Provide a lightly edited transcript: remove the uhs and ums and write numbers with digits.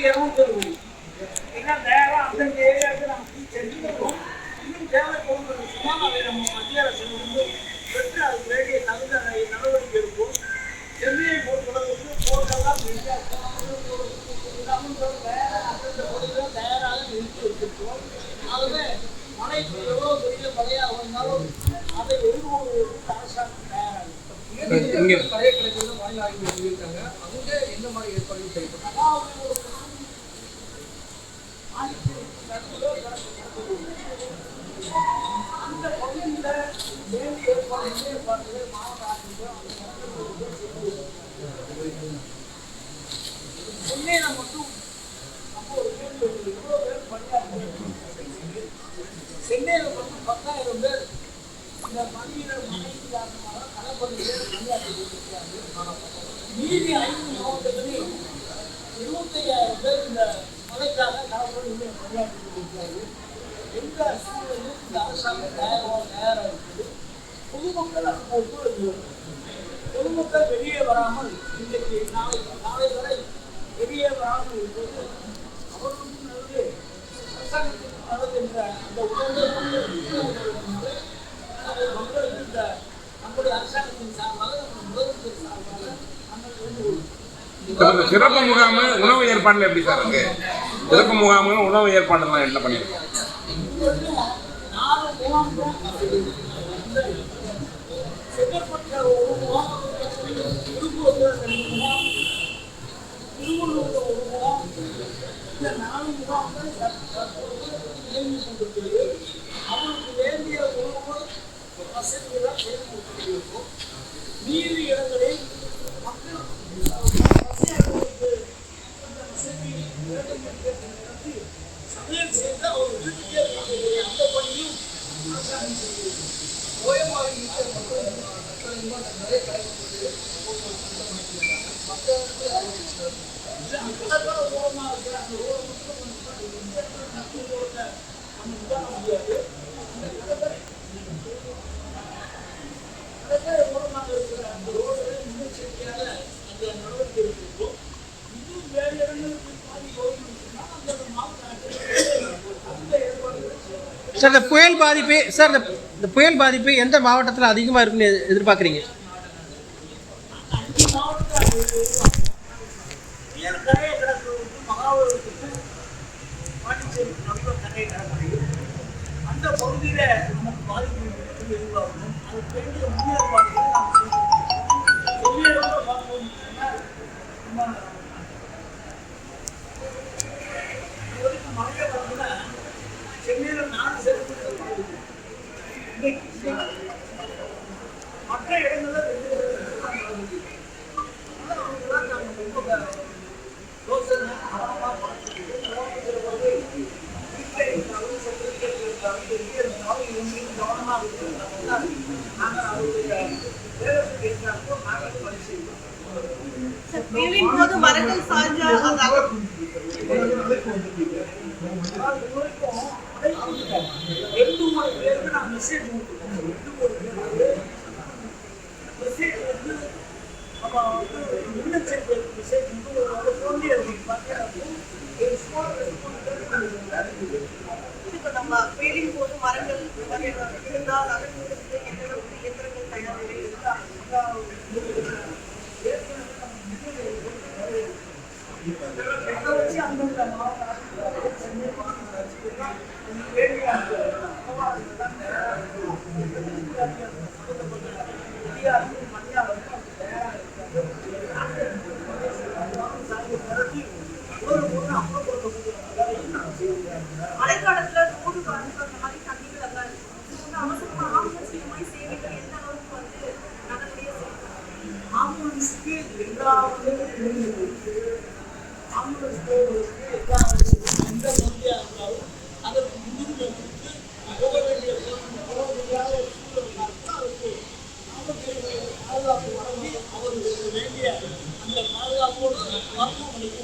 260 ஏன்னா நேரம் அந்தந்த ஏரியாவுக்கு நம்ம செஞ்சுருக்கோம். இன்னும் தேவைப்படும் சொன்னால் அதை நம்ம மத்திய அரசு வந்து பெற்று அதுக்கு வேண்டிய தகுந்த நடவடிக்கை இருக்கும். சென்னையை பொறுத்தளவுக்கு போட்டெல்லாம் வேற அந்தந்த பொருட்கள் தயாராக நிறுத்தி வச்சிருக்கோம். ஆகவே மழைக்கு எவ்வளோ பெரிய மழையாக வந்தாலும் அதை எதிர்கொள்வதற்கு அரசாங்கம் தயாராக பழைய கடைகளில் வாயில் ஆய்வு சொல்லியிருக்காங்க. அங்கே எந்த மாதிரி ஏற்பாடுகள் செய்யப்படும்? அந்த பகுதியில் வேண்டிய ஏற்பாடுகள் மாவட்ட ஆட்சியர் சென்னையில மட்டும் அப்போ ஒரு கேள்வி எவ்வளோ பேர் பணியாற்ற சென்னையில மட்டும் 10,000 பேர் இந்த பணியிட மழை காரணமாக கடற்பகுதியில் பணியாற்றிருக்கிறார்கள். மீதி 5 மாவட்டங்களில் 25,000 பேர் இந்த மழைக்காக கடற்பகுதியில் பணியாற்றிருக்கிறார்கள். எந்த சூழலில் இந்த அரசாங்கம் தயாராக இருக்குது. பொதுமக்கள் அதுக்கு ஒத்துழைப்பு. பொதுமக்கள் வெளியே வராமல் இன்றைக்கு நாளை வரை வெளியே வராமல் இருப்பது அவர்களுக்கும் நல்லது, அரசாங்கத்திற்கும் நல்லது என்ற அந்த உணர்வை மக்களுக்கு இந்த நம்முடைய அரசாங்கத்தின் சார்பாக நம்ம முதலமைச்சர் சார்பாக இந்த சிறப்பு முகாம் உணவு ஏற்பாடுல எப்படி சார் இருக்கு? சிறப்பு முகாம்கள் உணவு ஏற்பாடுலாம் என்ன பண்ணிருக்கோம்? 4 முகாம்கள் செங்கற்பட்டு ஒரு முகாம், திருப்பூர்ல 2 முகாம், திருவள்ளூர்ல 1 முகாம். இந்த 4 முகாம்கள் இயங்கி கொண்டிருக்கிறது. அவங்களுக்கு வேண்டிய உணவு வசதிகளாக செய்து கொடுத்திருக்கிறோம். மீதி இடங்களில் மக்கள் சமையல் செய்து அவர் வீட்டுக்கே அந்த பணியும் ஓயமாக இருக்கிற அந்த ரோடு முன்னெச்சரிக்கையாக அந்த நடவடிக்கை எடுத்திருக்கோம். இன்னும் வேறு இடங்களுக்கு சார், இந்த புயல் பாதிப்பு சார் இந்த புயல் பாதிப்பு எந்த மாவட்டத்தில் அதிகமாக இருக்குன்னு எதிர்பார்க்குறீங்க? அந்த பகுதியில் நமக்கு பாதிப்பு எதிர்பார்க்கணும். அதுக்கு வேண்டிய முன்னேற்பாடுகளை நாம் செய்யணும். பார்த்தோம் மழையை பார்த்தீங்கன்னா சென்னையில் 4 சென்டிமீட்டர் மற்ற இடங்கள்ல 2 அவங்கெல்லாம் நாங்கள் ரொம்ப யோசனை வீட்டில் இருந்தாலும் செக்ரட்டரி இருந்தாலும் எங்கே இருந்தாலும் இவங்களுக்கு கவனமாக இருக்கிறதுனால நாங்கள் அவருடைய வேலைக்கு இருக்கிறப்போ நாங்கள் பணி செய்வோம். மரங்கள் சாஞ்சா மெசேஜ் வந்து நம்ம வந்து முன்னெச்சரிக்கை மெசேஜ் வந்து ஃபோன்லேயே இருக்கு. இப்போ நம்ம வெயிலின் போது மரங்கள் இருந்தால் அகற்றுவதற்கு எந்தளவுக்கு இயந்திரங்கள் தயார் வச்சு அந்தந்த மாவட்ட சென்னை மாநகராட்சி வேண்டிய மழைக்காலத்துல ரோடு பாதிப்பு அந்த மாதிரி தண்ணிகள் எல்லாம் இருக்கு. அவசரமா ஆம்புலன்ஸ் மாதிரி சேவைகள் எந்த அளவுக்கு வந்து நல்லபடியா செய்யணும்? ஆம்புலன்ஸுக்கு எல்லாமே ஆம்புலன்ஸ் போவதற்கு எந்த வண்டியாக இருந்தாலும் அதற்கு முன்னுரிமை கொடுத்து போக வேண்டிய போக முடியாத ஒரு சூழல் இருந்தால் அதுக்கு பாதுகாப்பு வழங்கி அவர்களுக்கு வேண்டிய அந்த பாதுகாப்போடு மருத்துவமனைக்கு